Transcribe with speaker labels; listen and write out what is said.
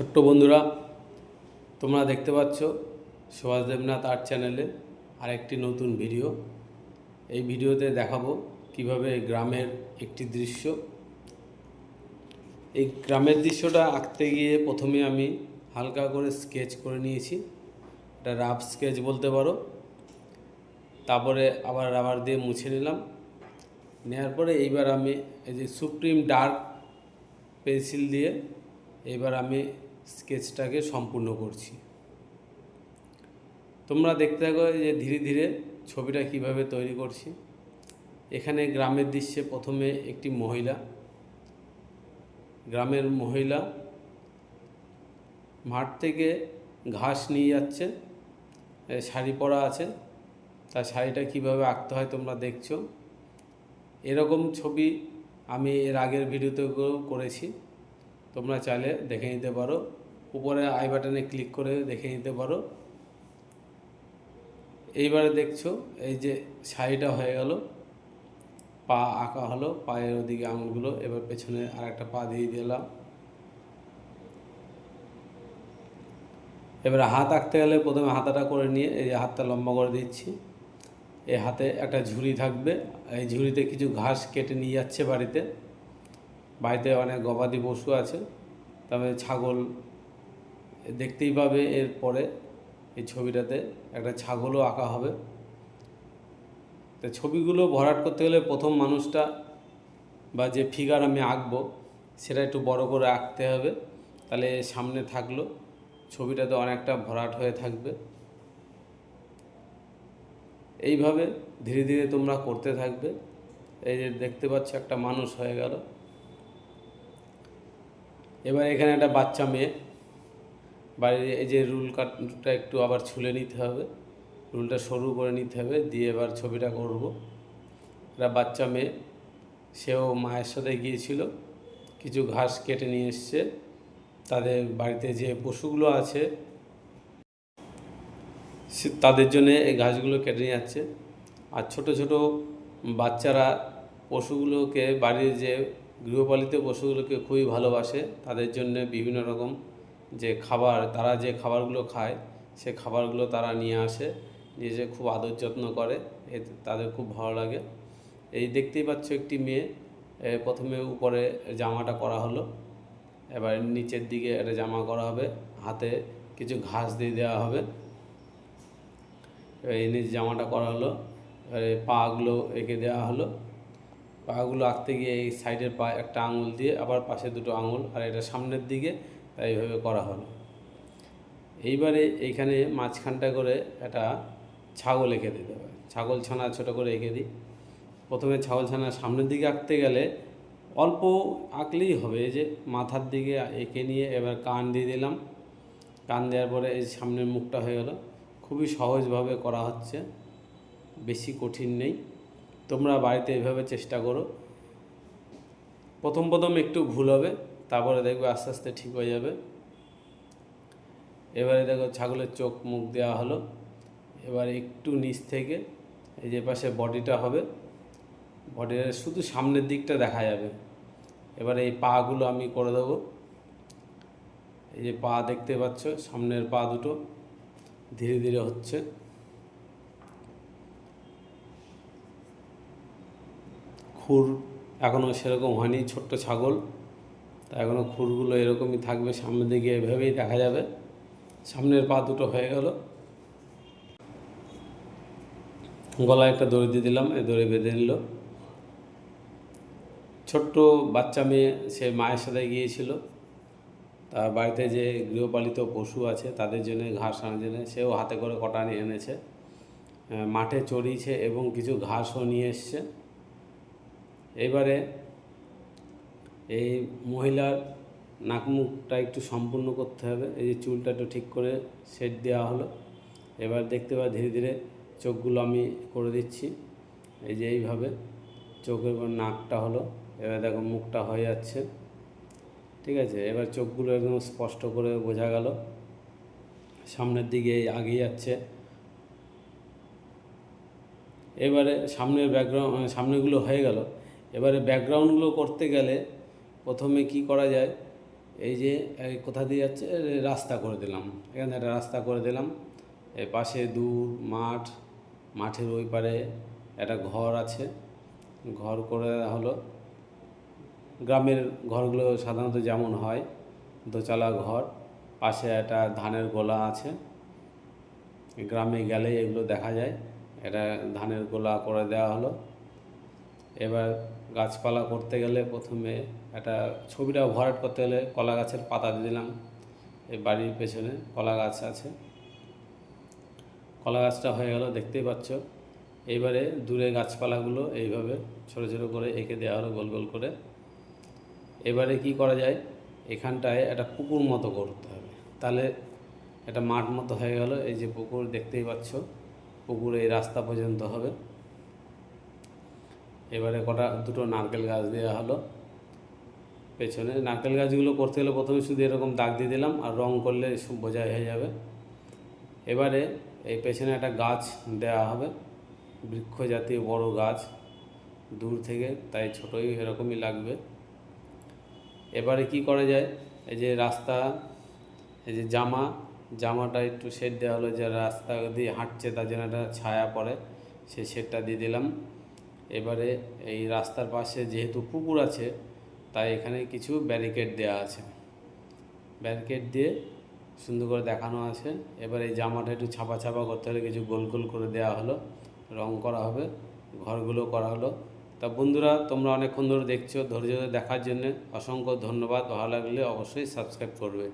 Speaker 1: ছোট্ট বন্ধুরা, তোমরা দেখতে পাচ্ছ সুভাষ দেবনাথ আর্ট চ্যানেলে আরেকটি নতুন ভিডিও। এই ভিডিওতে দেখাবো কিভাবে গ্রামের একটি দৃশ্য। এই গ্রামের দৃশ্যটা আঁকতে গিয়ে প্রথমে আমি হালকা করে স্কেচ করে নিয়েছি, এটা রাফ স্কেচ বলতে পারো। তারপরে আবার রাবার দিয়ে মুছে নিলাম। নেওয়ার পরে এইবার আমি এই যে সুপ্রিম ডার্ক পেন্সিল দিয়ে এবার আমি স্কেচটাকে সম্পূর্ণ করছি। তোমরা দেখতে থাকো যে ধীরে ধীরে ছবিটা কিভাবে তৈরি করছি। এখানে গ্রামের দৃশ্যে প্রথমে একটি গ্রামের মহিলা মাঠ থেকে ঘাস নিয়ে যাচ্ছে, শাড়ি পরা আছে। তার শাড়িটা কিভাবে আঁকতে হয় তোমরা দেখছো। এরকম ছবি আমি এর আগের ভিডিওতেও করেছি, তোমরা চাইলে দেখে নিতে পারো। উপরে আই বাটনে ক্লিক করে দেখে নিতে পারো। এইবারে দেখছো এই যে শাড়িটা হয়ে গেল, পা আঁকা হলো, পায়ের ওদিকে আঙুলগুলো। এবার পেছনে আর একটা পা দিয়ে দিলাম। এবারে হাত আঁকতে গেলে প্রথমে হাতাটা করে নিয়ে এই হাতটা লম্বা করে দিচ্ছি। এই হাতে একটা ঝুড়ি থাকবে, এই ঝুড়িতে কিছু ঘাস কেটে নিয়ে যাচ্ছে বাড়িতে অনেক গবাদি পশু আছে, তবে ছাগল দেখতেই পাবে। এরপরে এই ছবিটাতে একটা ছাগলও আঁকা হবে। তো ছবিগুলো ভরাট করতে গেলে প্রথম মানুষটা বা যে ফিগার আমি আঁকবো সেটা একটু বড় করে আঁকতে হবে, তাহলে সামনে থাকলো ছবিটাতে অনেকটা ভরাট হয়ে থাকবে। এইভাবে ধীরে ধীরে তোমরা করতে থাকবে। এই যে দেখতে পাচ্ছ একটা মানুষ হয়ে গেল। এবার এখানে একটা বাচ্চা মেয়ে, বাড়ির এই যে রুল কাটটা একটু আবার ছুলে নিতে হবে, রুলটা সরু করে নিতে হবে, দিয়ে এবার ছবিটা করব। একটা বাচ্চা মেয়ে, সেও মায়ের সাথে গিয়েছিল, কিছু ঘাস কেটে নিয়ে এসছে। তাদের বাড়িতে যে পশুগুলো আছে তাদের জন্য এই ঘাসগুলো কেটে নিয়ে যাচ্ছে। আর ছোট ছোট বাচ্চারা পশুগুলোকে, বাড়ির যে গৃহপালিত পশুগুলোকে খুবই ভালোবাসে। তাদের জন্য বিভিন্ন রকম যে খাবার, তারা যে খাবারগুলো খায় সে খাবারগুলো তারা নিয়ে আসে, নিজে খুব আদর যত্ন করে, এতে তাদের খুব ভালো লাগে। এই দেখতেই পাচ্ছ একটি মেয়ে, প্রথমে উপরে জামাটা করা হলো, এবার নিচের দিকে একটা জামা করা হবে, হাতে কিছু ঘাস দিয়ে দেওয়া হবে। এই নিচে জামাটা করা হলো, এবারে পাগুলো এঁকে দেওয়া হলো। পাগুলো আঁকতে গিয়ে এই সাইডের পা একটা আঙুল দিয়ে, আবার পাশে দুটো আঙুল, আর এটা সামনের দিকে, তাই এইভাবে করা হলো। এইবারে এইখানে মাঝখানটা করে একটা ছাগল এঁকে দিতে হবে। ছাগল ছানা ছোটো করে এঁকে দিই। প্রথমে ছাগল ছানা সামনের দিকে আঁকতে গেলে অল্প আঁকলেই হবে। এই যে মাথার দিকে এঁকে নিয়ে এবার কান দিয়ে দিলাম। কান দেওয়ার পরে এই সামনের মুখটা হয়ে গেল। খুবই সহজভাবে করা হচ্ছে, বেশি কঠিন নেই। তোমরা বাড়িতে এইভাবে চেষ্টা করো। প্রথম একটু ভুল হবে, তারপরে দেখবে আস্তে আস্তে ঠিক হয়ে যাবে। এবারে দেখো ছাগলের চোখ মুখ দেওয়া হলো। এবার একটু নিচ থেকে এই যে পাশে বডিটা হবে, বডির শুধু সামনের দিকটা দেখা যাবে। এবারে এই পাগুলো আমি করে দেবো। এই যে পা দেখতে পাচ্ছ, সামনের পা দুটো ধীরে ধীরে হচ্ছে। খুর এখনও সেরকম হয়নি, ছোট্ট ছাগল, তা এখনও খুরগুলো এরকমই থাকবে, সামনের দিকে এভাবেই দেখা যাবে। সামনের পা দুটো হয়ে গেল। গলায় একটা দড়ি দিয়ে দিলাম, এই দড়ি বেঁধে নিল। ছোট্ট বাচ্চা মেয়ে, সে মায়ের সাথে গিয়েছিল, তার বাড়িতে যে গৃহপালিত পশু আছে তাদের জন্য ঘাস আনার জন্য সেও হাতে করে কটা নিয়ে এনেছে, মাঠে চড়িয়েছে এবং কিছু ঘাসও নিয়ে এসছে। এবারে এই মহিলার নাক মুখটা একটু সম্পূর্ণ করতে হবে। এই যে চুলটা একটু ঠিক করে সেট দেওয়া হলো। এবার দেখতে পাই ধীরে ধীরে চোখগুলো আমি করে দিচ্ছি। এই যে এইভাবে চোখের পর নাকটা হলো, এবার দেখো মুখটা হয়ে যাচ্ছে। ঠিক আছে, এবার চোখগুলো একদম স্পষ্ট করে বোঝা গেল, সামনের দিকে এগিয়ে যাচ্ছে। এবারে সামনের সামনেগুলো হয়ে গেল। এবারে ব্যাকগ্রাউন্ডগুলো করতে গেলে প্রথমে কি করা যায়, এই যে এই কোথা দিয়ে যাচ্ছে রাস্তা করে দিলাম, এখানে একটা রাস্তা করে দিলাম। এর পাশে দূর মাঠ, মাঠের ওই পারে একটা ঘর আছে, ঘর করে হলো গ্রামের ঘরগুলো সাধারণত যেমন হয়, দোতলা ঘর, পাশে একটা ধানের গোলা আছে। গ্রামে গেলে এগুলো দেখা যায়। এটা ধানের গোলা করে দেওয়া হলো। এবার গাছপালা করতে গেলে প্রথমে একটা ছবিটা ভরাট করতে গেলে কলা গাছের পাতা দিয়ে দিলাম। এই বাড়ির পেছনে কলা গাছ আছে, কলা গাছটা হয়ে গেল দেখতেই পাচ্ছ। এইবারে দূরে গাছপালাগুলো এইভাবে ছোটো ছোটো করে এঁকে দেওয়া হলো গোল গোল করে। এবারে কি করা যায়, এখানটায় একটা পুকুর মতো করতে হবে, তাহলে একটা মাঠ মতো হয়ে গেল। এই যে পুকুর দেখতেই পাচ্ছ, পুকুর এই রাস্তা পর্যন্ত হবে। এবারে দুটো নারকেল গাছ দেওয়া হলো পেছনে। নারকেল গাছগুলো করতে গেলে প্রথমে শুধু এরকম দাগ দিয়ে দিলাম, আর রং করলে সব বোঝাই হয়ে যাবে। এবারে এই পেছনে একটা গাছ দেওয়া হবে, বৃক্ষ জাতীয় বড় গাছ, দূর থেকে তাই ছোটোই এরকমই লাগবে। এবারে কি করা যায়, এই যে রাস্তা, এই যে জামাটা একটু শেড দেওয়া হলো, যে রাস্তা দিয়ে হাঁটছে তার জন্য একটা ছায়া পড়ে, সেই শেডটা দিয়ে দিলাম। এবারে এই রাস্তার পাশে যেহেতু পুকুর আছে, তাই এখানে কিছু ব্যারিকেড দেওয়া আছে, ব্যারিকেড দিয়ে সুন্দর করে দেখানো আছে। এবার এই জামাটা একটু ছাপা ছাপা করতে হলে কিছু গোল গোল করে দেওয়া হলো, রং করা হবে, ঘরগুলো করা হলো। তা বন্ধুরা, তোমরা অনেকক্ষণ ধরে দেখছো, ধৈর্য ধরে দেখার জন্য অসংখ্য ধন্যবাদ। ভালো লাগলে অবশ্যই সাবস্ক্রাইব করবে।